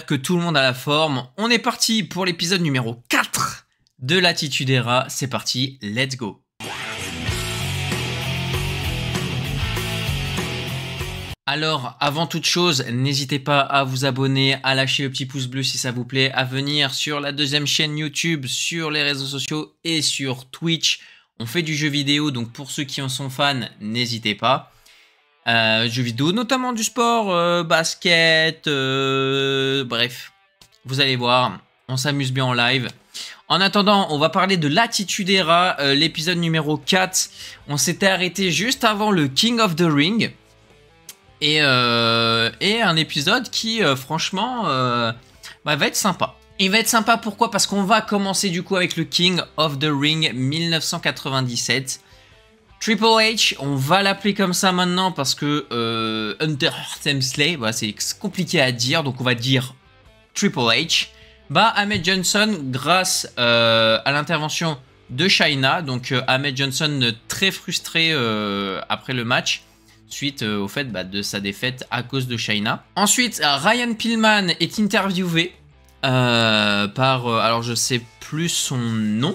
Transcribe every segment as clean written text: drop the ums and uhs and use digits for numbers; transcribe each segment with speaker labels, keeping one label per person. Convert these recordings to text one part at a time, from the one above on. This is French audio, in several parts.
Speaker 1: que tout le monde a la forme. On est parti pour l'épisode numéro 4 de l'Attitude Era. C'est parti, let's go. Alors, avant toute chose, n'hésitez pas à vous abonner, à lâcher le petit pouce bleu si ça vous plaît, à venir sur la deuxième chaîne YouTube, sur les réseaux sociaux et sur Twitch. On fait du jeu vidéo, donc pour ceux qui en sont fans, n'hésitez pas. Jeux vidéo, notamment du sport, basket, bref. Vous allez voir, on s'amuse bien en live. En attendant, on va parler de l'Attitude Era, l'épisode numéro 4. On s'était arrêté juste avant le King of the Ring. Et un épisode qui, franchement, va être sympa. Il va être sympa, pourquoi? Parce qu'on va commencer du coup avec le King of the Ring 1997. Triple H, on va l'appeler comme ça maintenant parce que Hunter Hemsley, voilà, c'est compliqué à dire, donc on va dire Triple H. Ahmed Johnson grâce à l'intervention de Chyna. Donc Ahmed Johnson très frustré après le match suite au fait de sa défaite à cause de Chyna. Ensuite, Ryan Pillman est interviewé par, alors je sais plus son nom.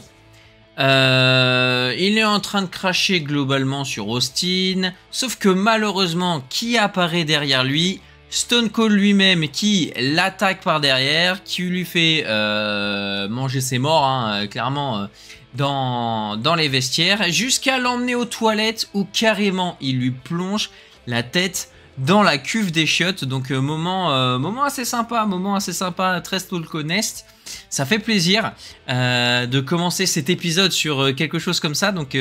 Speaker 1: Il est en train de cracher globalement sur Austin, sauf que malheureusement, qui apparaît derrière lui? Stone Cold lui-même qui l'attaque par derrière, qui lui fait manger ses morts, hein, clairement, dans les vestiaires, jusqu'à l'emmener aux toilettes où carrément il lui plonge la tête dans la cuve des chiottes. Donc moment assez sympa, très Stalkonest. Ça fait plaisir de commencer cet épisode sur quelque chose comme ça, donc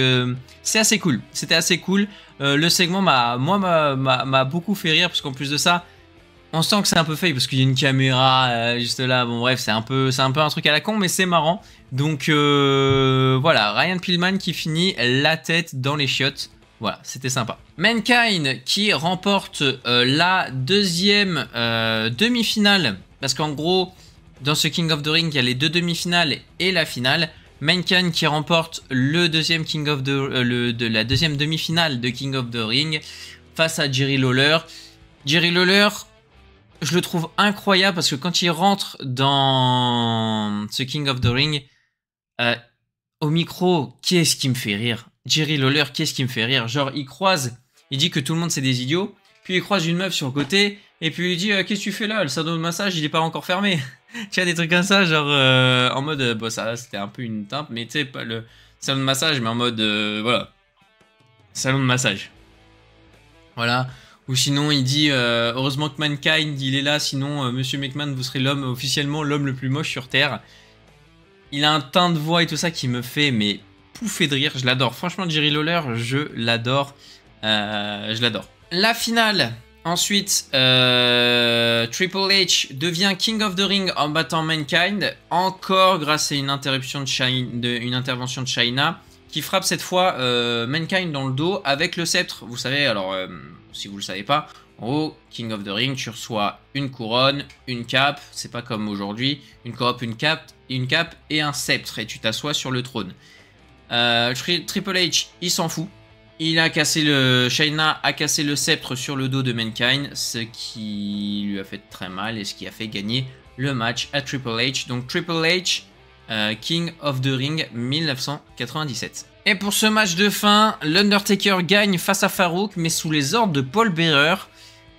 Speaker 1: c'est assez cool. C'était assez cool. Le segment m'a beaucoup fait rire parce qu'en plus de ça, on sent que c'est un peu fake parce qu'il y a une caméra juste là. Bon bref, c'est un peu un truc à la con, mais c'est marrant. Donc voilà, Ryan Pillman qui finit la tête dans les chiottes. Voilà, c'était sympa. Mankind qui remporte la deuxième demi-finale, parce qu'en gros, dans ce King of the Ring, il y a les deux demi-finales et la finale. Mankind qui remporte le deuxième la deuxième demi-finale de King of the Ring face à Jerry Lawler. Jerry Lawler, je le trouve incroyable parce que quand il rentre dans ce King of the Ring, au micro, qu'est-ce qui me fait rire? Jerry Lawler, qu'est-ce qui me fait rire? Genre, il dit que tout le monde c'est des idiots, puis il croise une meuf sur le côté, et puis il dit qu'est-ce que tu fais là? Le salon de massage, il est pas encore fermé. Tu as des trucs comme ça, genre en mode, bon, ça c'était un peu une teinte, mais tu sais, pas le salon de massage, mais en mode, voilà, salon de massage. Voilà. Ou sinon, il dit heureusement que Mankind il est là, sinon Monsieur McMahon, vous serez officiellement l'homme le plus moche sur Terre. Il a un teint de voix et tout ça qui me fait mais pouffer de rire, je l'adore. Franchement, Jerry Lawler, je l'adore. Je l'adore. La finale. Ensuite, Triple H devient King of the Ring en battant Mankind, encore grâce à une intervention de Chyna, qui frappe cette fois Mankind dans le dos avec le sceptre. Vous savez, alors si vous le savez pas, en gros, King of the Ring, tu reçois une couronne, une cape, c'est pas comme aujourd'hui, une couronne, une cape et un sceptre, et tu t'assois sur le trône. Triple H, il s'en fout. Chyna a cassé le sceptre sur le dos de Mankind, ce qui lui a fait très mal et ce qui a fait gagner le match à Triple H. Donc Triple H, King of the Ring 1997. Et pour ce match de fin, l'Undertaker gagne face à Farouk, mais sous les ordres de Paul Bearer.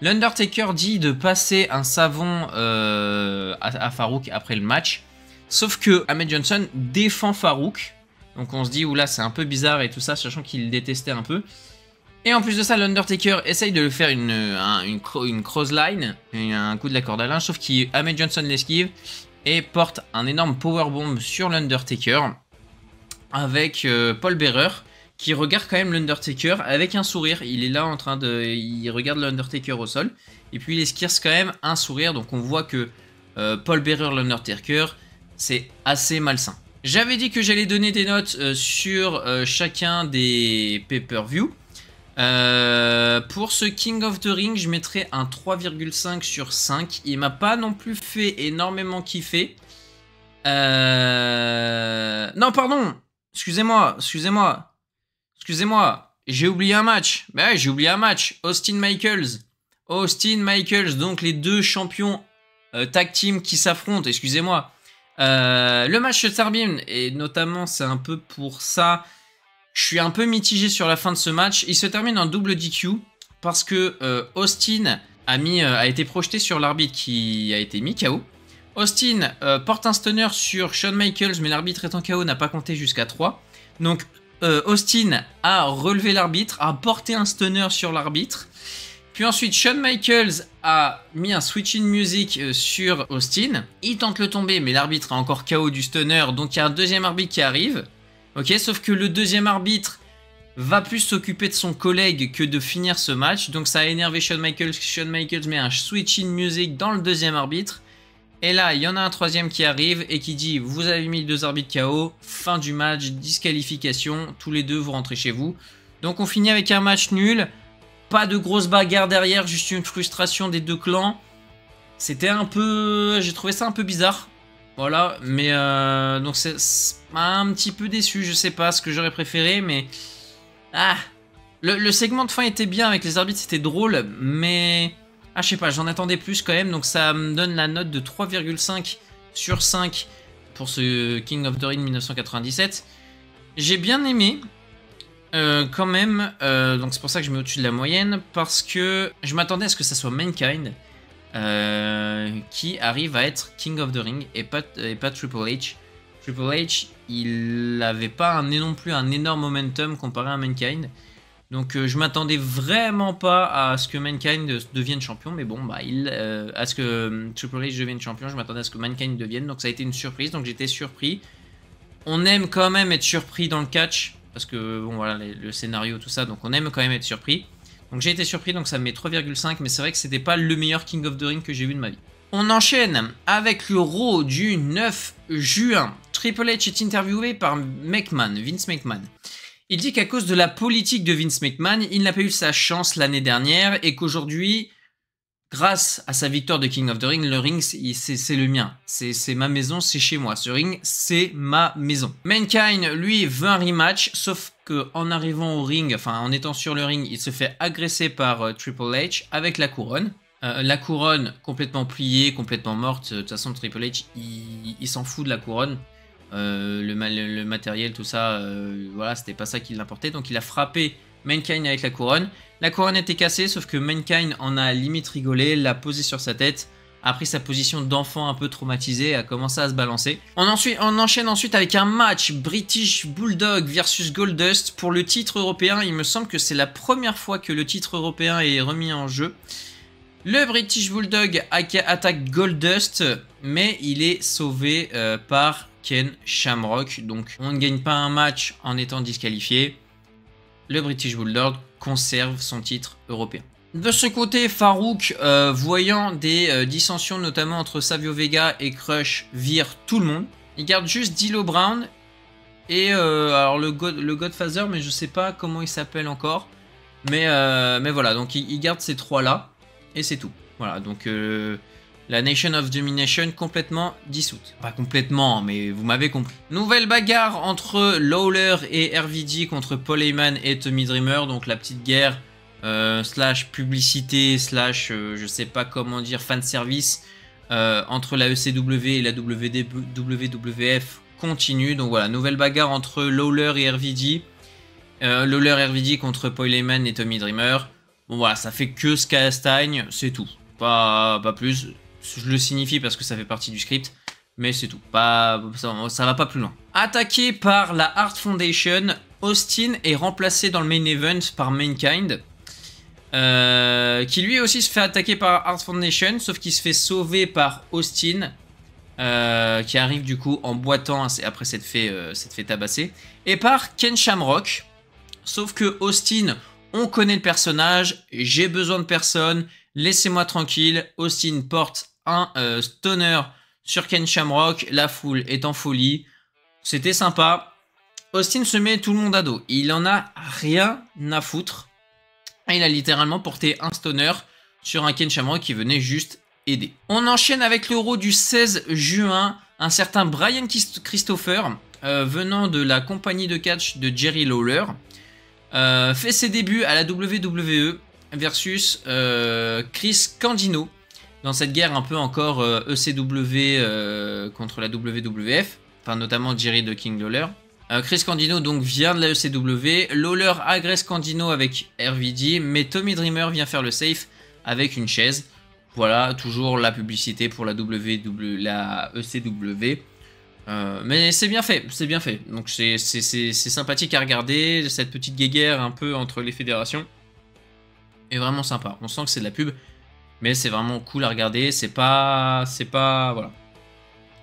Speaker 1: L'Undertaker dit de passer un savon à Farouk après le match, sauf que Ahmed Johnson défend Farouk. Donc on se dit, oula, c'est un peu bizarre et tout ça, sachant qu'il le détestait un peu. Et en plus de ça, l'Undertaker essaye de le faire une crossline, un coup de la corde à linge, sauf qu'Ahmed Johnson l'esquive et porte un énorme powerbomb sur l'Undertaker avec Paul Bearer qui regarde quand même l'Undertaker avec un sourire. Il est là en train de... Il regarde l'Undertaker au sol et puis il esquisse quand même un sourire. Donc on voit que Paul Bearer, l'Undertaker, c'est assez malsain. J'avais dit que j'allais donner des notes sur chacun des pay-per-view. Pour ce King of the Ring, je mettrais un 3,5 sur 5. Il m'a pas non plus fait énormément kiffer. Non, pardon. Excusez-moi. J'ai oublié un match. Bah ouais, j'ai oublié un match. Austin Michaels. Donc les deux champions tag team qui s'affrontent, excusez-moi. Le match se termine, et notamment c'est un peu pour ça, je suis un peu mitigé sur la fin de ce match. Il se termine en double DQ parce que Austin a été projeté sur l'arbitre qui a été mis KO. Austin porte un stunner sur Shawn Michaels, mais l'arbitre étant KO n'a pas compté jusqu'à 3. Donc Austin a relevé l'arbitre, a porté un stunner sur l'arbitre. Puis ensuite, Shawn Michaels a mis un switch-in music sur Austin. Il tente le tomber, mais l'arbitre a encore KO du stunner, donc il y a un deuxième arbitre qui arrive. Ok, sauf que le deuxième arbitre va plus s'occuper de son collègue que de finir ce match. Donc ça a énervé Shawn Michaels. Shawn Michaels met un switch-in music dans le deuxième arbitre. Et là, il y en a un troisième qui arrive et qui dit « Vous avez mis 2 arbitres KO, fin du match, disqualification, tous les deux vous rentrez chez vous. » Donc on finit avec un match nul. Pas de grosse bagarre derrière, juste une frustration des deux clans. C'était un peu... J'ai trouvé ça un peu bizarre. Voilà, mais donc c'est un petit peu déçu, je sais pas ce que j'aurais préféré, mais... Ah, le segment de fin était bien avec les arbitres, c'était drôle, mais... Ah, je sais pas, j'en attendais plus quand même, donc ça me donne la note de 3,5 sur 5 pour ce King of the Ring 1997. J'ai bien aimé, quand même, donc c'est pour ça que je mets au-dessus de la moyenne, parce que je m'attendais à ce que ça soit Mankind qui arrive à être King of the Ring et pas Triple H. Triple H, il n'avait pas non plus un énorme momentum comparé à Mankind. Donc je m'attendais vraiment pas à ce que Mankind devienne champion, mais bon, bah, à ce que Triple H devienne champion, je m'attendais à ce que Mankind devienne, donc ça a été une surprise, donc j'étais surpris. On aime quand même être surpris dans le catch, parce que bon voilà, le scénario, tout ça, donc on aime quand même être surpris. Donc j'ai été surpris, donc ça me met 3,5, mais c'est vrai que c'était pas le meilleur King of the Ring que j'ai vu de ma vie. On enchaîne avec le Raw du 9 juin. Triple H est interviewé par Vince McMahon. Il dit qu'à cause de la politique de Vince McMahon, il n'a pas eu sa chance l'année dernière et qu'aujourd'hui, grâce à sa victoire de King of the Ring, le ring, c'est le mien. C'est ma maison, c'est chez moi. Ce ring, c'est ma maison. Mankind, lui, veut un rematch, sauf qu'en arrivant au ring, enfin en étant sur le ring, il se fait agresser par Triple H avec la couronne. La couronne complètement pliée, complètement morte. De toute façon, Triple H, il s'en fout de la couronne. Le matériel, tout ça, voilà, c'était pas ça qui l'importait. Donc il a frappé Mankind avec la couronne. La couronne était cassée, sauf que Mankind en a limite rigolé, l'a posé sur sa tête, a pris sa position d'enfant un peu traumatisé et a commencé à se balancer. On enchaîne ensuite avec un match British Bulldog versus Goldust pour le titre européen. Il me semble que c'est la première fois que le titre européen est remis en jeu. Le British Bulldog attaque Goldust, mais il est sauvé par Ken Shamrock. Donc on ne gagne pas un match en étant disqualifié. Le British Bulldog conserve son titre européen. De ce côté, Farouk, voyant des dissensions notamment entre Savio Vega et Crush, vire tout le monde. Il garde juste D'Lo Brown et alors le Godfather, mais je sais pas comment il s'appelle encore. Mais voilà, donc il garde ces trois là et c'est tout. Voilà, donc la Nation of Domination complètement dissoute. Pas complètement, mais vous m'avez compris. Nouvelle bagarre entre Lawler et RVD contre Paul Heyman et Tommy Dreamer. Donc la petite guerre slash publicité slash je sais pas comment dire fanservice entre la ECW et la WWF continue. Donc voilà, nouvelle bagarre entre Lawler et RVD. Lawler et RVD contre Paul Heyman et Tommy Dreamer. Bon voilà, ça fait que ce castagne, c'est tout. Pas plus. Je le signifie parce que ça fait partie du script, mais c'est tout. Ça va pas plus loin. Attaqué par la Hart Foundation, Austin est remplacé dans le main event par Mankind, qui lui aussi se fait attaquer par Hart Foundation, sauf qu'il se fait sauver par Austin, qui arrive du coup en boitant après s'être fait tabasser, et par Ken Shamrock. Sauf que Austin, on connaît le personnage, j'ai besoin de personne, laissez-moi tranquille. Austin porte un stunner sur Ken Shamrock, la foule est en folie, c'était sympa. Austin se met tout le monde à dos, il en a rien à foutre. Il a littéralement porté un stunner sur un Ken Shamrock qui venait juste aider. On enchaîne avec l'Euro du 16 juin, un certain Brian Christopher, venant de la compagnie de catch de Jerry Lawler, fait ses débuts à la WWE versus Chris Candido. dans cette guerre un peu encore ECW contre la WWF, enfin notamment Jerry de King Lawler. Chris Candido donc vient de la ECW, Lawler agresse Candido avec RVD, mais Tommy Dreamer vient faire le safe avec une chaise. Voilà, toujours la publicité pour la ECW. Mais c'est bien fait, c'est bien fait. Donc c'est sympathique à regarder, cette petite guéguerre un peu entre les fédérations est vraiment sympa. On sent que c'est de la pub, mais c'est vraiment cool à regarder, c'est pas... voilà.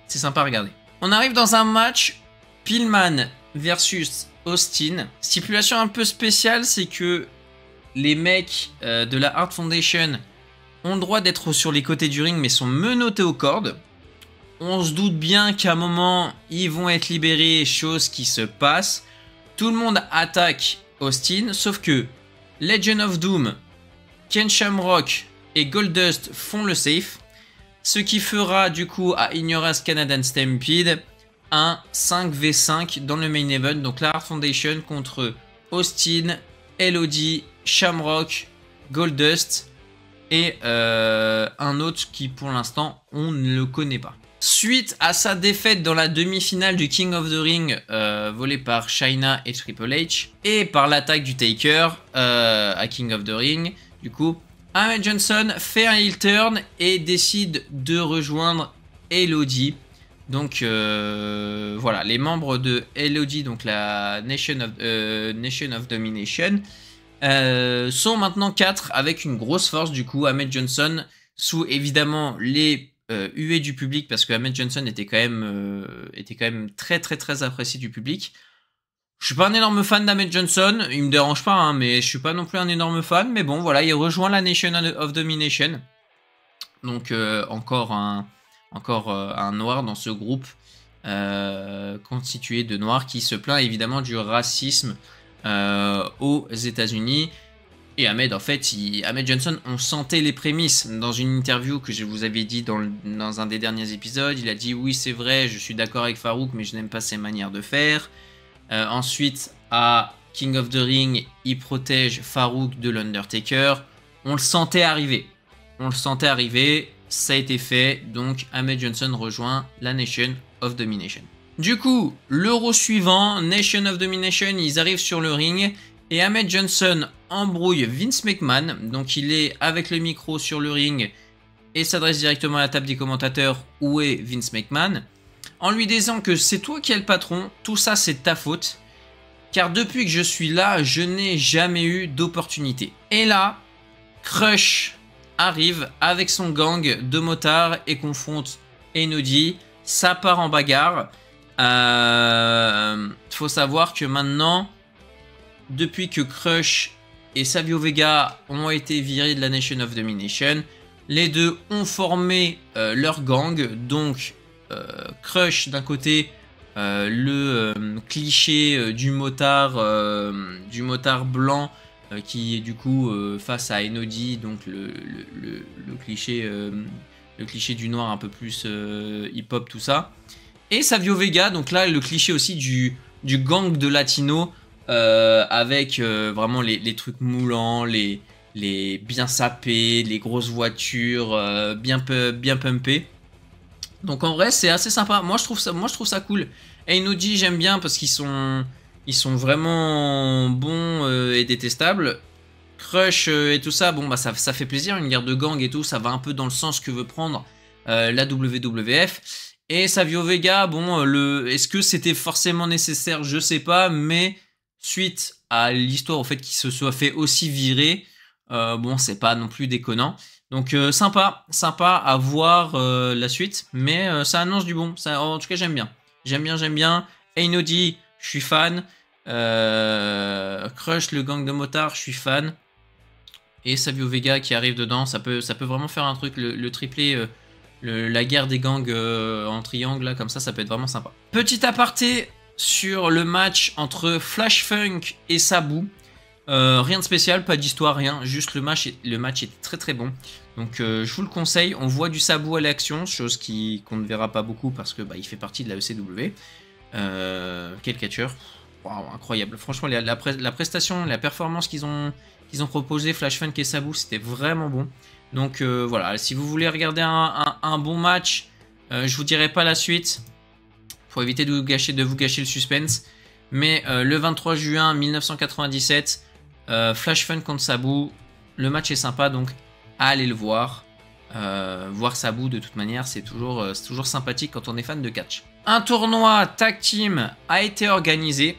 Speaker 1: C'est sympa à regarder. On arrive dans un match Pillman versus Austin. Stipulation un peu spéciale, c'est que les mecs de la Hart Foundation ont le droit d'être sur les côtés du ring, mais sont menottés aux cordes. On se doute bien qu'à un moment, ils vont être libérés, chose qui se passe. Tout le monde attaque Austin, sauf que Legend of Doom, Ken Shamrock et Goldust font le safe. Ce qui fera du coup à Ignora's Canadian Stampede un 5v5 dans le main event. Donc la Hart Foundation contre Austin, LOD, Shamrock, Goldust et un autre qui pour l'instant on ne le connaît pas. Suite à sa défaite dans la demi-finale du King of the Ring volée par Chyna et Triple H et par l'attaque du Taker à King of the Ring, du coup Ahmed Johnson fait un heel turn et décide de rejoindre LOD. Donc voilà, les membres de LOD, donc la Nation of Domination, sont maintenant 4 avec une grosse force du coup. Ahmed Johnson sous évidemment les huées du public, parce que Ahmed Johnson était quand même très apprécié du public. Je suis pas un énorme fan d'Ahmed Johnson, il me dérange pas, hein, mais je suis pas non plus un énorme fan. Mais bon, voilà, il rejoint la Nation of Domination. Donc encore un noir dans ce groupe constitué de noirs qui se plaint évidemment du racisme aux États-Unis. Et Ahmed, en fait, Ahmed Johnson, on sentait les prémices. Dans une interview que je vous avais dit dans un des derniers épisodes, il a dit « Oui, c'est vrai, je suis d'accord avec Farouk, mais je n'aime pas ses manières de faire. » Ensuite, à King of the Ring, il protège Farouk de l'Undertaker. On le sentait arriver. Ça a été fait. Donc, Ahmed Johnson rejoint la Nation of Domination. Du coup, l'euro suivant, Nation of Domination, ils arrivent sur le ring. Et Ahmed Johnson embrouille Vince McMahon. Donc, il est avec le micro sur le ring et s'adresse directement à la table des commentateurs où est Vince McMahon, en lui disant que c'est toi qui es le patron, tout ça c'est ta faute, car depuis que je suis là, je n'ai jamais eu d'opportunité. Et là, Crush arrive avec son gang de motards et confronte Enodi, ça part en bagarre. Faut savoir que maintenant, depuis que Crush et Savio Vega ont été virés de la Nation of Domination, les deux ont formé leur gang, donc Crush d'un côté, le cliché du motard blanc qui est du coup face à Enodi, donc le cliché du noir un peu plus hip-hop, tout ça. Et Savio Vega, donc là le cliché aussi du gang de latino avec vraiment les trucs moulants, les bien sapés, les grosses voitures bien pumpées. Donc en vrai c'est assez sympa, moi je trouve ça cool. Enodi j'aime bien parce qu'ils sont vraiment bons et détestables. Crush et tout ça, bon bah ça fait plaisir, une guerre de gang et tout, ça va un peu dans le sens que veut prendre la WWF. Et Savio Vega, bon est-ce que c'était forcément nécessaire, je sais pas, mais suite à l'histoire au fait qu'il se soit fait aussi virer, bon c'est pas non plus déconnant. Donc sympa à voir la suite, mais ça annonce du bon. Ça, en tout cas j'aime bien. J'aime bien. Enodi, je suis fan. Crush, le gang de motards, je suis fan. Et Savio Vega qui arrive dedans, ça peut vraiment faire un truc, le triplé, la guerre des gangs en triangle, là, comme ça peut être vraiment sympa. Petit aparté sur le match entre Flash Funk et Sabu. Rien de spécial, pas d'histoire, rien, juste le match est très bon. Donc je vous le conseille, on voit du Sabu à l'action, chose qu'on ne verra pas beaucoup parce que il fait partie de la ECW. Quel catcheur, wow, incroyable. Franchement la prestation, la performance qu'ils ont qu'ils ont proposé, Flash Funk et Sabu, c'était vraiment bon. Donc voilà, si vous voulez regarder un bon match, je vous dirai pas la suite pour éviter de vous gâcher le suspense. Mais le 23 juin 1997, Flash Funk contre Sabu, le match est sympa, donc allez le voir. Voir Sabu de toute manière, c'est toujours sympathique quand on est fan de catch. Un tournoi tag team a été organisé.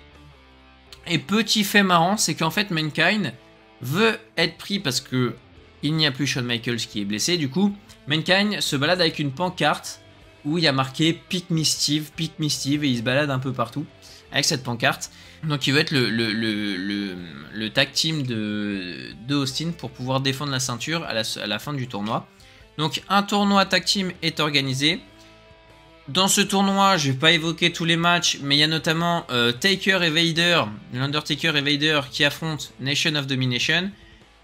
Speaker 1: Et petit fait marrant, c'est qu'en fait Mankind veut être pris parce que il n'y a plus Shawn Michaels qui est blessé. Du coup, Mankind se balade avec une pancarte où il y a marqué Pick Me Steve, et il se balade un peu partout avec cette pancarte. Donc il veut être le tag team de Austin pour pouvoir défendre la ceinture à la fin du tournoi. Donc un tournoi tag team est organisé. Dans ce tournoi, je ne vais pas évoquer tous les matchs, mais il y a notamment Taker et Vader, l'Undertaker et Vader qui affrontent Nation of Domination.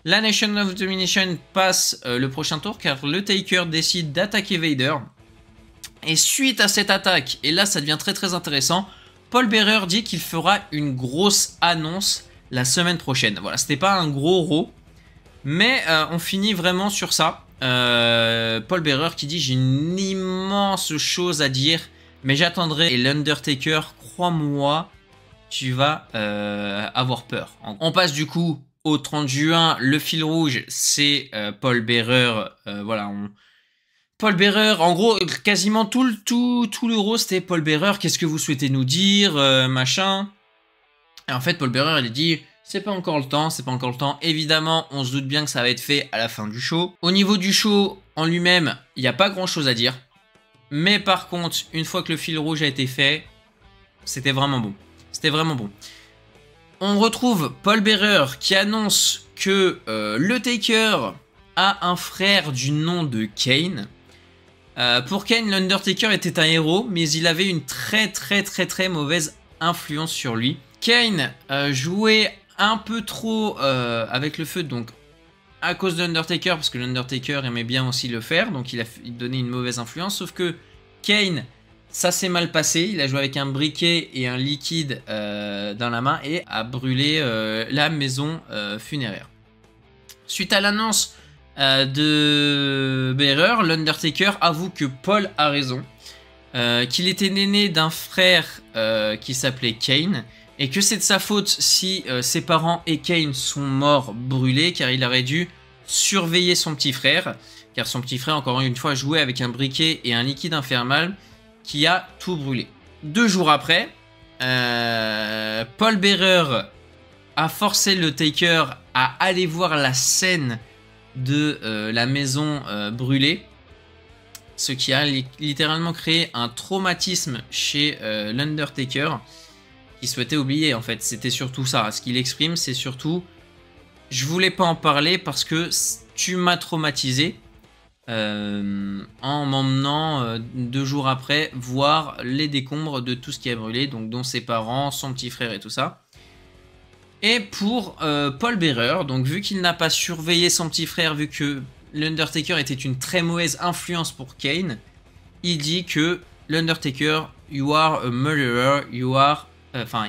Speaker 1: La Nation of Domination passe le prochain tour car le Taker décide d'attaquer Vader. Et suite à cette attaque, et là ça devient très intéressant, Paul Bearer dit qu'il fera une grosse annonce la semaine prochaine. Voilà, c'était pas un gros Raw, mais on finit vraiment sur ça. Paul Bearer qui dit j'ai une immense chose à dire, mais j'attendrai. Et l'Undertaker, crois-moi, tu vas avoir peur. On passe du coup au 30 juin. Le fil rouge, c'est Paul Bearer. Voilà, Paul Bearer, en gros, quasiment tout le Raw, c'était Paul Bearer. Qu'est-ce que vous souhaitez nous dire, machin. Et en fait, Paul Bearer, il dit, c'est pas encore le temps, c'est pas encore le temps. Évidemment, on se doute bien que ça va être fait à la fin du show. Au niveau du show en lui-même, il n'y a pas grand-chose à dire. Mais par contre, une fois que le fil rouge a été fait, c'était vraiment bon. C'était vraiment bon. On retrouve Paul Bearer qui annonce que le Taker a un frère du nom de Kane. Pour Kane, l'Undertaker était un héros, mais il avait une très mauvaise influence sur lui. Kane jouait un peu trop avec le feu, donc à cause de l'Undertaker, parce que l'Undertaker aimait bien aussi le faire, donc il donnait une mauvaise influence, sauf que Kane, ça s'est mal passé, il a joué avec un briquet et un liquide dans la main et a brûlé la maison funéraire. Suite à l'annonce de Bearer, l'Undertaker avoue que Paul a raison, qu'il était né d'un frère qui s'appelait Kane, et que c'est de sa faute si ses parents et Kane sont morts brûlés, car il aurait dû surveiller son petit frère, car son petit frère, encore une fois, jouait avec un briquet et un liquide infernal qui a tout brûlé. 2 jours après, Paul Bearer a forcé le Taker à aller voir la scène de la maison brûlée, ce qui a littéralement créé un traumatisme chez l'Undertaker qui souhaitait oublier. En fait, c'était surtout ça, ce qu'il exprime, c'est surtout je voulais pas en parler parce que tu m'as traumatisé en m'emmenant 2 jours après voir les décombres de tout ce qui a brûlé, donc dont ses parents, son petit frère et tout ça. Et pour Paul Bearer, donc vu qu'il n'a pas surveillé son petit frère, vu que l'Undertaker était une très mauvaise influence pour Kane, il dit que l'Undertaker, you are a murderer,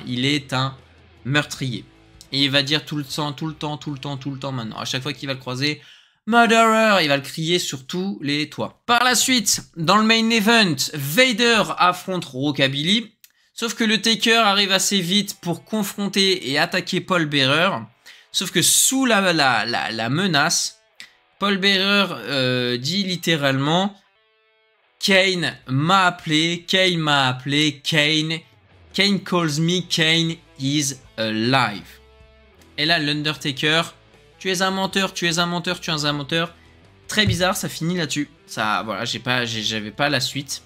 Speaker 1: il est un meurtrier. Et il va dire tout le temps maintenant. À chaque fois qu'il va le croiser, murderer, il va le crier sur tous les toits. Par la suite, dans le main event, Vader affronte Rockabilly. Sauf que le Taker arrive assez vite pour confronter et attaquer Paul Bearer. Sauf que sous la menace, Paul Bearer dit littéralement Kane m'a appelé, Kane calls me, Kane is alive. Et là, l'Undertaker, tu es un menteur. Très bizarre, ça finit là-dessus. Ça, voilà, j'avais pas la suite.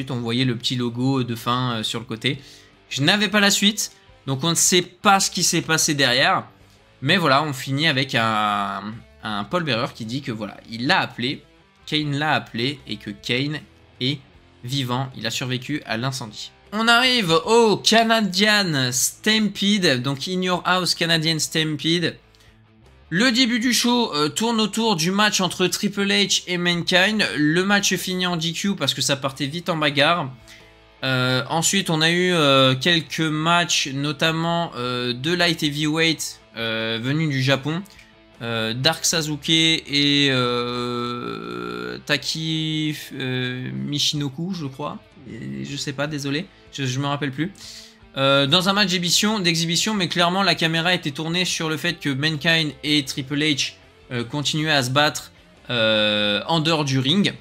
Speaker 1: On voyait le petit logo de fin sur le côté. Je n'avais pas la suite, donc on ne sait pas ce qui s'est passé derrière. Mais voilà, on finit avec un Paul Bearer qui dit que voilà, il l'a appelé, Kane l'a appelé et que Kane est vivant. Il a survécu à l'incendie. On arrive au Canadian Stampede, donc In Your House Canadian Stampede. Le début du show tourne autour du match entre Triple H et Mankind. Le match finit en DQ parce que ça partait vite en bagarre. Ensuite, on a eu quelques matchs, notamment de Light Heavyweight, venus du Japon. Dark Sasuke et Taki Michinoku, je crois. Et je sais pas, désolé, je me rappelle plus. Dans un match d'exhibition, mais clairement la caméra était tournée sur le fait que Mankind et Triple H continuaient à se battre en dehors du ring.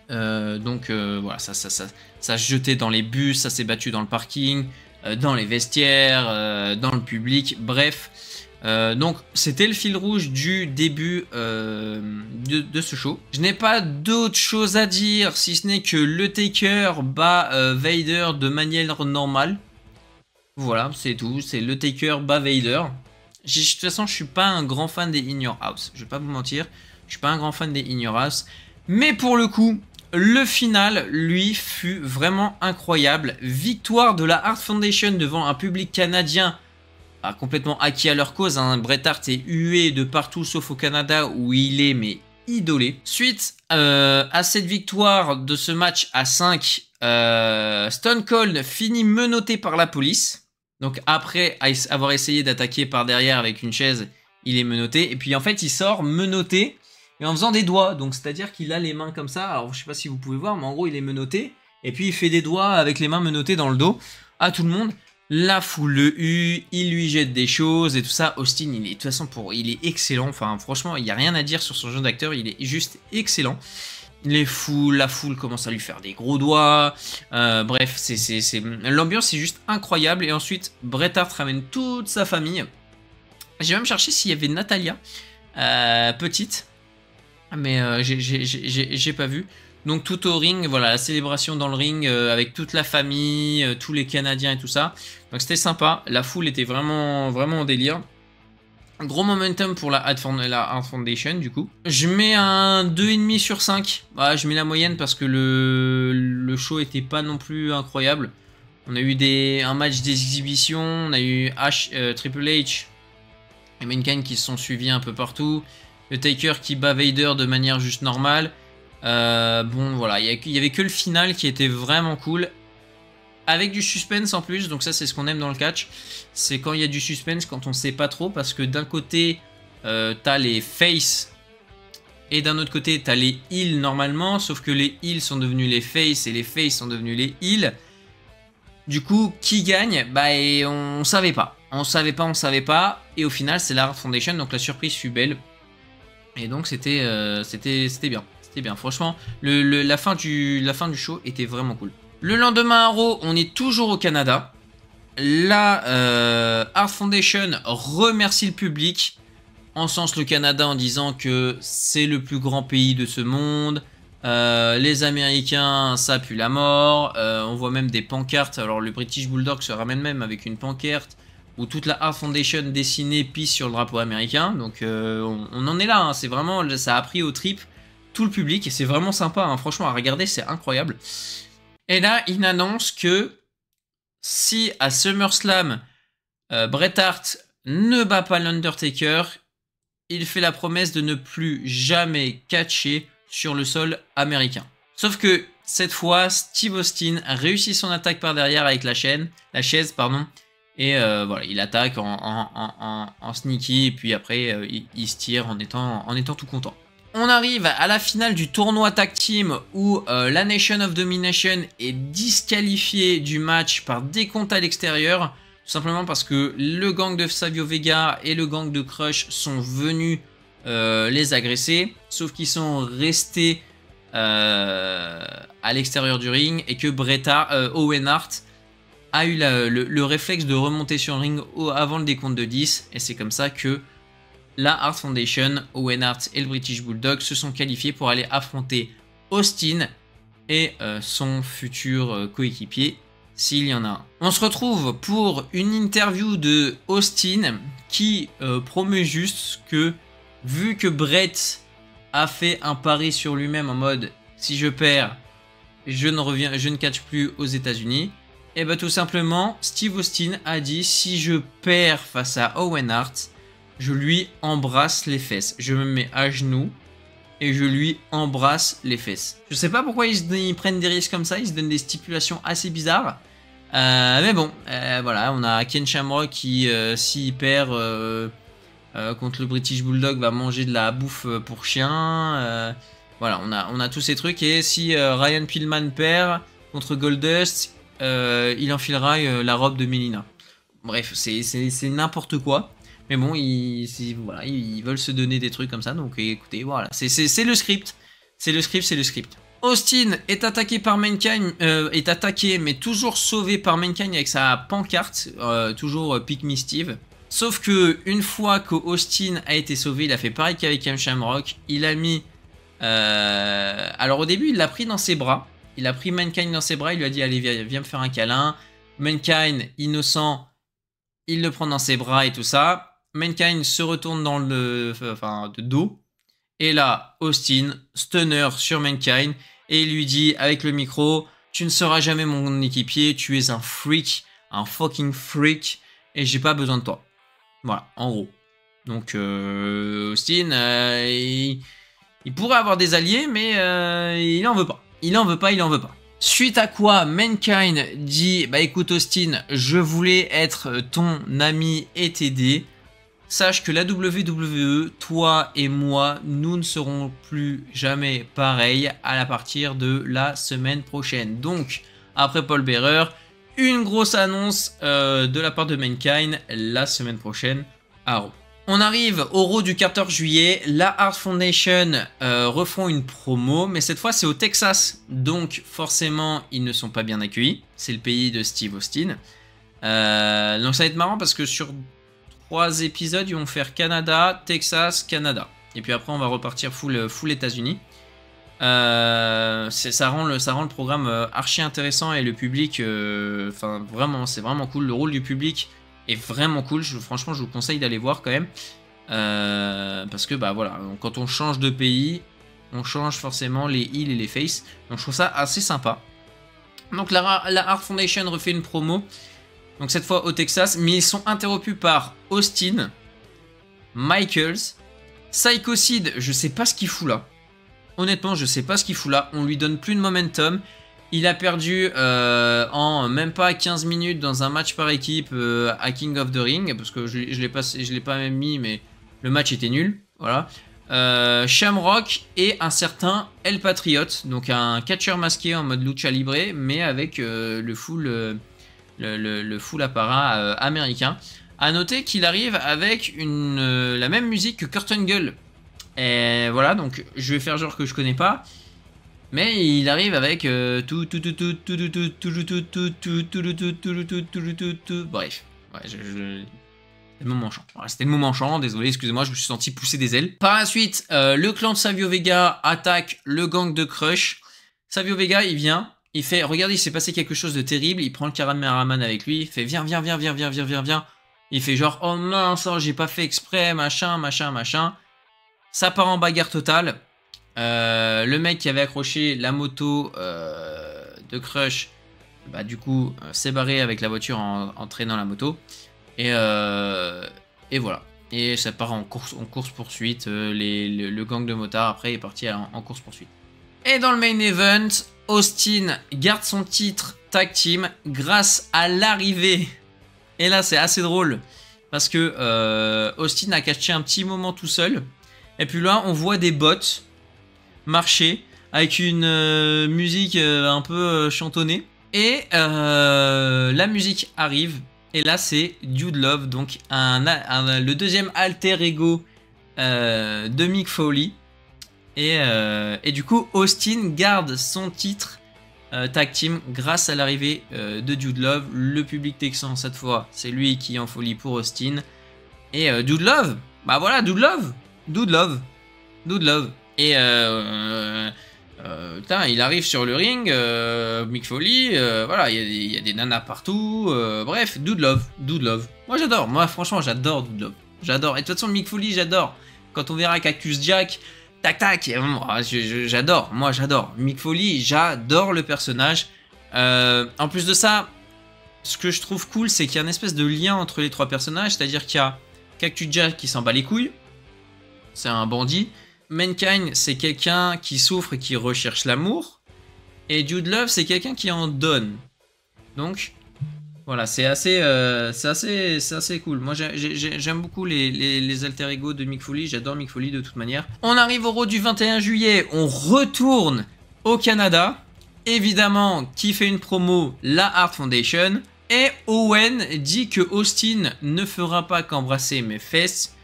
Speaker 1: Donc voilà, ça se jetait dans les bus, ça s'est battu dans le parking, dans les vestiaires, dans le public, bref. Donc c'était le fil rouge du début de ce show. Je n'ai pas d'autre chose à dire si ce n'est que le Taker bat Vader de manière normale. Voilà, c'est tout. C'est le Taker bat Vader. De toute façon, je suis pas un grand fan des In Your House. Je vais pas vous mentir. Je suis pas un grand fan des In Your House. Mais pour le coup, le final, lui, fut vraiment incroyable. Victoire de la Hart Foundation devant un public canadien complètement acquis à leur cause. Hein. Bret Hart est hué de partout sauf au Canada où il est mais idolé. Suite à cette victoire de ce match à 5, Stone Cold finit menotté par la police. Donc après avoir essayé d'attaquer par derrière avec une chaise, il est menotté. Et puis en fait il sort menotté et en faisant des doigts. Donc c'est-à-dire qu'il a les mains comme ça. Alors je sais pas si vous pouvez voir, mais en gros il est menotté. Et puis il fait des doigts avec les mains menottées dans le dos à tout le monde. La foule le hue, il lui jette des choses et tout ça. Austin, il est de toute façon il est excellent. Enfin, franchement, il n'y a rien à dire sur son jeu d'acteur. Il est juste excellent. La foule commence à lui faire des gros doigts. Bref, l'ambiance est juste incroyable. Et ensuite, Bret Hart ramène toute sa famille. J'ai même cherché s'il y avait Natalia, petite, mais j'ai pas vu. Donc tout au ring, voilà, la célébration dans le ring avec toute la famille, tous les Canadiens et tout ça. Donc c'était sympa, la foule était vraiment en délire. Gros momentum pour la Hart Foundation du coup. Je mets un 2,5 sur 5. Voilà, je mets la moyenne parce que le show était pas non plus incroyable. On a eu un match d'exhibition, on a eu Triple H et Mankind qui se sont suivis un peu partout. Le Taker qui bat Vader de manière juste normale. Bon voilà, il y avait que le final qui était vraiment cool. Avec du suspense en plus, donc ça c'est ce qu'on aime dans le catch. C'est quand il y a du suspense, quand on sait pas trop. Parce que d'un côté, t'as les face. Et d'un autre côté, t'as les heals normalement. Sauf que les heals sont devenus les face et les face sont devenus les heals. Du coup, qui gagne? Bah et on savait pas. On savait pas. Et au final, c'est la Hart Foundation, donc la surprise fut belle. Et donc c'était bien. C'était bien, franchement, la fin du show était vraiment cool. Le lendemain à Raw, on est toujours au Canada. La Hart Foundation remercie le public, encense le Canada en disant que c'est le plus grand pays de ce monde. Les Américains, ça pue la mort. On voit même des pancartes. Alors le British Bulldog se ramène même avec une pancarte où toute la Hart Foundation dessinée pisse sur le drapeau américain. Donc on en est là, hein. C'est vraiment, ça a pris aux tripes tout le public et c'est vraiment sympa, hein. Franchement à regarder, c'est incroyable. Et là il annonce que si à SummerSlam Bret Hart ne bat pas l'Undertaker, il fait la promesse de ne plus jamais catcher sur le sol américain. Sauf que cette fois Steve Austin a réussi son attaque par derrière avec la chaise, et voilà, il attaque en sneaky et puis après il se tire en étant tout content. On arrive à la finale du tournoi tag team où la Nation of Domination est disqualifiée du match par décompte à l'extérieur. Tout simplement parce que le gang de Savio Vega et le gang de Crush sont venus les agresser. Sauf qu'ils sont restés à l'extérieur du ring et que Owen Hart a eu le réflexe de remonter sur le ring avant le décompte de 10. Et c'est comme ça que la Hart Foundation, Owen Hart et le British Bulldog se sont qualifiés pour aller affronter Austin et son futur coéquipier, s'il y en a un. On se retrouve pour une interview de Austin qui promet juste que, vu que Bret a fait un pari sur lui-même en mode « si je perds, je ne catch plus aux États-Unis », et bien tout simplement, Steve Austin a dit « si je perds face à Owen Hart, je lui embrasse les fesses. Je me mets à genoux et je lui embrasse les fesses. » Je sais pas pourquoi ils prennent des risques comme ça, ils se donnent des stipulations assez bizarres. Mais bon, voilà, on a Ken Shamrock qui, s'il perd contre le British Bulldog, va manger de la bouffe pour chien. Voilà, on a tous ces trucs. Et si Ryan Pillman perd contre Goldust, il enfilera la robe de Melina. Bref, c'est n'importe quoi. Mais bon, voilà, ils veulent se donner des trucs comme ça. Donc écoutez, voilà, c'est le script. C'est le script, c'est le script. Austin est attaqué par Mankind, est attaqué mais toujours sauvé par Mankind avec sa pancarte, toujours Pick Me Steve. Sauf que une fois que Austin a été sauvé, il a fait pareil qu'avec M. Shamrock. Il a mis, alors au début il l'a pris dans ses bras, il a pris Mankind dans ses bras, il lui a dit allez viens me faire un câlin. Mankind innocent, il le prend dans ses bras et tout ça. Mankind se retourne dans le, enfin de dos. Et là, Austin, stunner sur Mankind, et il lui dit avec le micro, tu ne seras jamais mon équipier, tu es un freak, un fucking freak, et j'ai pas besoin de toi. Voilà, en gros. Donc, Austin, il pourrait avoir des alliés, mais il en veut pas. Il en veut pas, il en veut pas. Suite à quoi, Mankind dit, bah écoute Austin, je voulais être ton ami et t'aider. Sache que la WWE, toi et moi, nous ne serons plus jamais pareils à partir de la semaine prochaine. Donc, après Paul Bearer, une grosse annonce de la part de Mankind la semaine prochaine à Raw. On arrive au Raw du 14 juillet, la Hart Foundation refont une promo, mais cette fois c'est au Texas, donc forcément ils ne sont pas bien accueillis, c'est le pays de Steve Austin. Donc ça va être marrant parce que sur 3 épisodes, ils vont faire Canada, Texas, Canada. Et puis après, on va repartir full États-Unis. Ça rend le programme archi intéressant et le public, enfin vraiment, c'est vraiment cool. Le rôle du public est vraiment cool. Franchement, je vous conseille d'aller voir quand même. Parce que bah voilà, quand on change de pays, on change forcément les heels et les faces. Donc je trouve ça assez sympa. Donc la Hart Foundation refait une promo. Donc cette fois au Texas, mais ils sont interrompus par Austin, Michaels, Psycho Sid, je sais pas ce qu'il fout là. Honnêtement, je sais pas ce qu'il fout là. On lui donne plus de momentum. Il a perdu en même pas 15 minutes dans un match par équipe à King of the Ring, parce que je l'ai pas même mis, mais le match était nul. Voilà. Shamrock et un certain El Patriot, donc un catcheur masqué en mode lucha libre, mais avec le full apparat américain. A noter qu'il arrive avec la même musique que Kurt Angle. Et voilà, donc je vais faire genre que je connais pas. Mais il arrive avec bref. Ouais, c'était le moment chant. Voilà, c'était le moment chant, désolé, excusez-moi, je me suis senti pousser des ailes. Par la suite, le clan de Savio Vega attaque le gang de Crush. Savio Vega, il vient. Il fait, regardez, il s'est passé quelque chose de terrible. Il prend le cameraman avec lui. Il fait, viens. Il fait genre, oh mince, j'ai pas fait exprès, machin. Ça part en bagarre totale. Le mec qui avait accroché la moto de Crush, bah du coup, s'est barré avec la voiture en traînant la moto. Et voilà. Et ça part en course poursuite. Le gang de motards après est parti en course poursuite. Et dans le main event, Austin garde son titre tag team grâce à l'arrivée. Et là, c'est assez drôle parce que Austin a catché un petit moment tout seul. Et puis là, on voit des bots marcher avec une musique un peu chantonnée. Et la musique arrive. Et là, c'est Dude Love, donc le deuxième alter ego de Mick Foley. Et du coup, Austin garde son titre tag team grâce à l'arrivée de Dude Love. Le public texan, cette fois, c'est lui qui est en folie pour Austin. Et Dude Love, bah voilà, Dude Love. Et putain, il arrive sur le ring, Mick Foley, voilà, il y a des nanas partout. Bref, Dude Love. Moi, j'adore. Moi, franchement, j'adore Dude Love. J'adore. Et de toute façon, Mick Foley, j'adore. Quand on verra Cactus Jack... Tac, j'adore, moi j'adore Mick Foley, j'adore le personnage. En plus de ça, ce que je trouve cool, c'est qu'il y a une espèce de lien entre les 3 personnages, c'est-à-dire qu'il y a Cactus Jack qui s'en bat les couilles, c'est un bandit. Mankind, c'est quelqu'un qui souffre et qui recherche l'amour. Et Dude Love, c'est quelqu'un qui en donne. Donc, Voilà, c'est assez cool. Moi, j'aime beaucoup les alter ego de Mick Foley. J'adore Mick Foley de toute manière. On arrive au Raw du 21 juillet. On retourne au Canada. Évidemment, qui fait une promo? La Hart Foundation. Et Owen dit que Austin ne fera pas qu'embrasser mes fesses,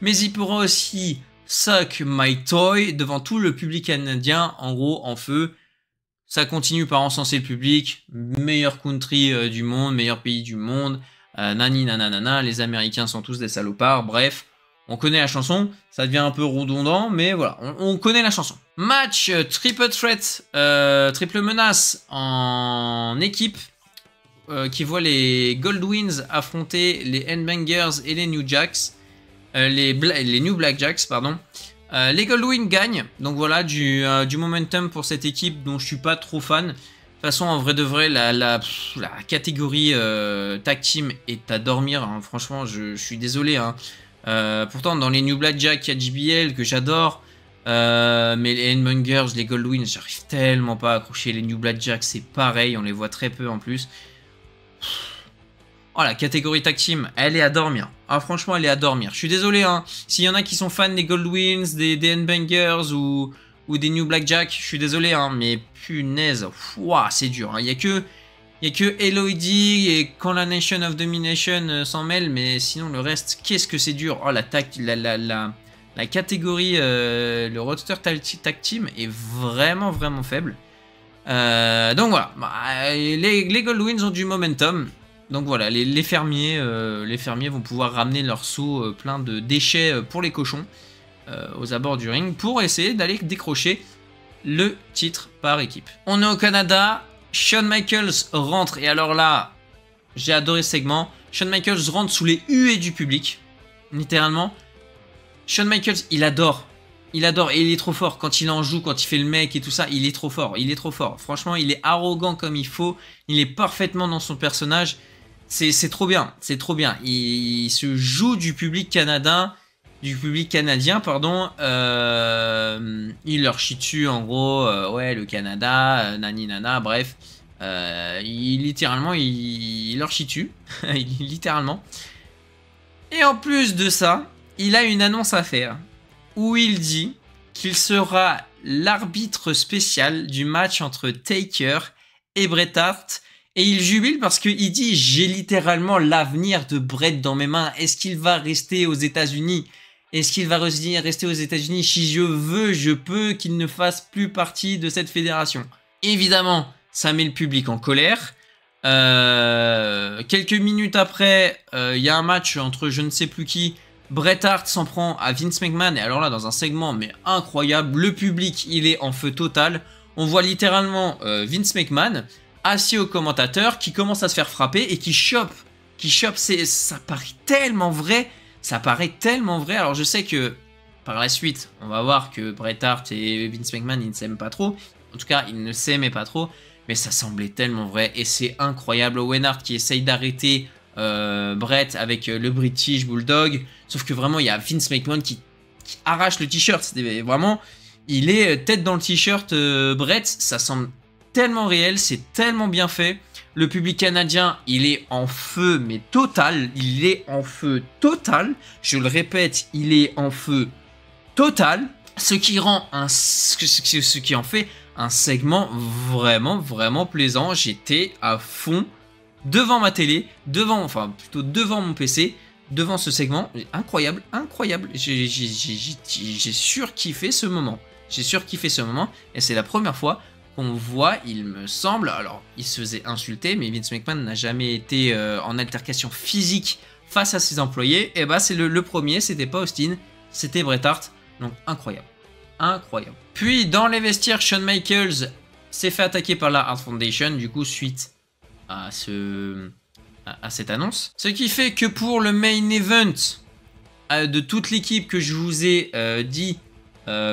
Speaker 1: mais il pourra aussi suck my toy devant tout le public canadien, en gros, en feu. Ça continue par encenser le public, meilleur country du monde, meilleur pays du monde, nani nanana, les Américains sont tous des salopards, bref, on connaît la chanson, ça devient un peu redondant, mais voilà, on connaît la chanson. Match triple threat, triple menace en équipe, qui voit les Goldwings affronter les Headbangers et les New Jacks, les New Blackjacks, pardon. Les Goldwings gagnent, donc voilà, du momentum pour cette équipe dont je suis pas trop fan. De toute façon, en vrai de vrai, la catégorie tag team est à dormir, hein. Franchement, je suis désolé, hein. Pourtant, dans les New Blackjacks, il y a JBL que j'adore, mais les Headbangers, les Goldwings, j'arrive tellement pas à accrocher. Les New Blackjacks, c'est pareil, on les voit très peu en plus. Oh, la catégorie tag team, elle est à dormir. Ah, franchement, elle est à dormir. Je suis désolé, hein. S'il y en a qui sont fans des Goldwings, des Headbangers ou des New Blackjack, je suis désolé, hein. Mais punaise, c'est dur, hein. Il y a que LOD et quand la Nation of Domination s'en mêle, mais sinon le reste, qu'est-ce que c'est dur. Oh, la catégorie, le roster tag team est vraiment, vraiment faible. Donc voilà, les Goldwings ont du momentum. Donc voilà, les fermiers vont pouvoir ramener leur seau plein de déchets pour les cochons aux abords du ring pour essayer d'aller décrocher le titre par équipe. On est au Canada, Shawn Michaels rentre, et alors là, j'ai adoré ce segment. Shawn Michaels rentre sous les huées du public, littéralement. Shawn Michaels, il adore, et il est trop fort quand il en joue, quand il fait le mec et tout ça, il est trop fort, Franchement, il est arrogant comme il faut, il est parfaitement dans son personnage. C'est trop bien, il se joue du public canadien, pardon. Il leur chie dessus en gros, ouais, le Canada, nani nana, bref. Littéralement, il leur chie dessus, littéralement. Et en plus de ça, il a une annonce à faire où il dit qu'il sera l'arbitre spécial du match entre Taker et Bret Hart. Et il jubile parce qu'il dit « J'ai littéralement l'avenir de Bret dans mes mains. Est-ce qu'il va rester aux États-Unis? Est-ce qu'il va rester aux États-Unis? Si je veux, je peux qu'il ne fasse plus partie de cette fédération. » Évidemment, ça met le public en colère. Quelques minutes après, il y a un match entre je ne sais plus qui. Bret Hart s'en prend à Vince McMahon. Et alors là, dans un segment mais incroyable, le public, il est en feu total. On voit littéralement Vince McMahon assis au commentateur, qui commence à se faire frapper et qui chope, ça paraît tellement vrai, alors je sais que par la suite, on va voir que Bret Hart et Vince McMahon, ils ne s'aiment pas trop, en tout cas, ils ne s'aimaient pas trop, mais ça semblait tellement vrai, et c'est incroyable. Owen Hart qui essaye d'arrêter Bret avec le British Bulldog, sauf que vraiment, il y a Vince McMahon qui arrache le t-shirt, c'était vraiment, il est tête dans le t-shirt Bret, ça semble tellement réel, c'est tellement bien fait. Le public canadien, il est en feu, mais total. Je le répète, il est en feu total. Ce qui en fait un segment vraiment, vraiment plaisant. J'étais à fond devant ma télé, devant mon PC, devant ce segment. Incroyable. J'ai surkiffé ce moment. Et c'est la première fois qu'on voit, il me semble, alors il se faisait insulter, mais Vince McMahon n'a jamais été en altercation physique face à ses employés. Et bah c'est le premier, c'était pas Austin, c'était Bret Hart. Donc incroyable. Puis dans les vestiaires, Shawn Michaels s'est fait attaquer par la Hart Foundation, du coup suite à cette annonce. Ce qui fait que pour le main event de toute l'équipe que je vous ai dit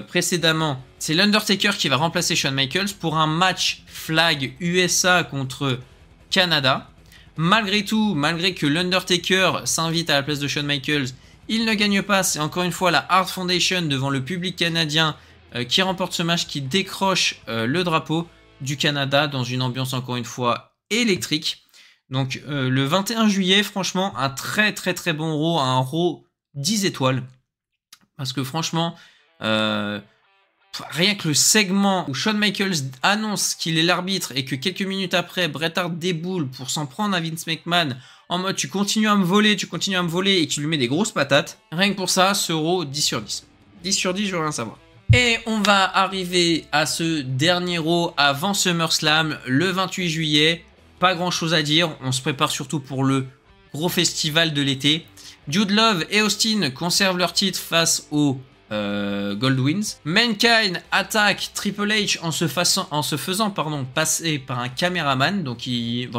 Speaker 1: précédemment, c'est l'Undertaker qui va remplacer Shawn Michaels pour un match flag USA contre Canada. Malgré tout, malgré que l'Undertaker s'invite à la place de Shawn Michaels, il ne gagne pas. C'est encore une fois la Hart Foundation devant le public canadien qui remporte ce match, qui décroche le drapeau du Canada dans une ambiance encore une fois électrique. Donc le 21 juillet, franchement, un très bon Raw, un Raw 10 étoiles. Parce que franchement, rien que le segment où Shawn Michaels annonce qu'il est l'arbitre et que quelques minutes après, Bret Hart déboule pour s'en prendre à Vince McMahon en mode tu continues à me voler et qu'il lui met des grosses patates. Rien que pour ça, ce Raw 10 sur 10. 10 sur 10, je veux rien savoir. Et on va arriver à ce dernier Raw avant SummerSlam, le 28 juillet. Pas grand chose à dire, on se prépare surtout pour le gros festival de l'été. Dude Love et Austin conservent leur titre face aux Goldwings. Mankind attaque Triple H en se faisant passer par un caméraman. Donc il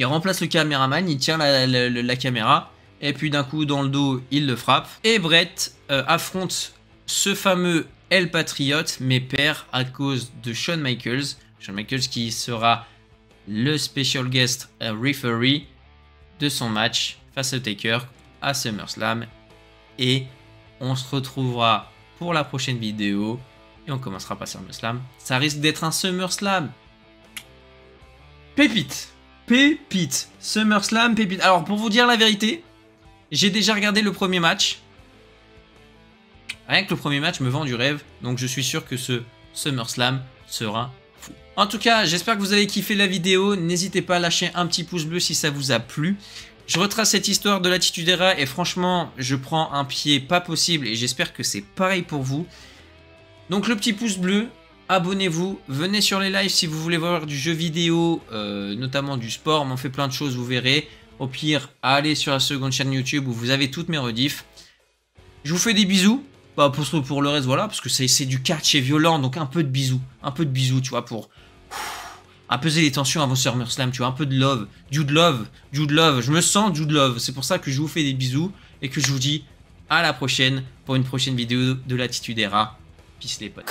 Speaker 1: remplace le caméraman, il tient la caméra. Et puis d'un coup dans le dos, il le frappe. Et Bret affronte ce fameux El Patriot, mais perd à cause de Shawn Michaels. Shawn Michaels qui sera le special guest referee de son match face à Taker à SummerSlam. Et on se retrouvera pour la prochaine vidéo et on commencera par SummerSlam. Ça risque d'être un SummerSlam pépite. SummerSlam pépite. Alors pour vous dire la vérité, j'ai déjà regardé le premier match. Rien que le premier match me vend du rêve. Donc je suis sûr que ce SummerSlam sera fou. En tout cas, j'espère que vous avez kiffé la vidéo. N'hésitez pas à lâcher un petit pouce bleu si ça vous a plu. Je retrace cette histoire de l'Attitude Era et franchement, je prends un pied pas possible et j'espère que c'est pareil pour vous. Donc le petit pouce bleu, abonnez-vous, venez sur les lives si vous voulez voir du jeu vidéo, notamment du sport, mais on fait plein de choses, vous verrez. Au pire, allez sur la seconde chaîne YouTube où vous avez toutes mes rediffs. Je vous fais des bisous. Bah pour le reste, voilà, parce que c'est du catch et violent, donc un peu de bisous, tu vois, pour apaiser les tensions avant SummerSlam, tu vois, un peu de love, Dude Love, je me sens Dude Love, c'est pour ça que je vous fais des bisous et que je vous dis à la prochaine pour une prochaine vidéo de l'Attitude Era. Peace les potes.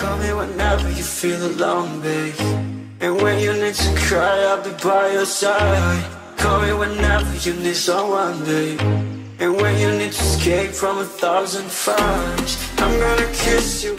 Speaker 1: And when you need to escape from 1,000 fires, I'm gonna kiss you.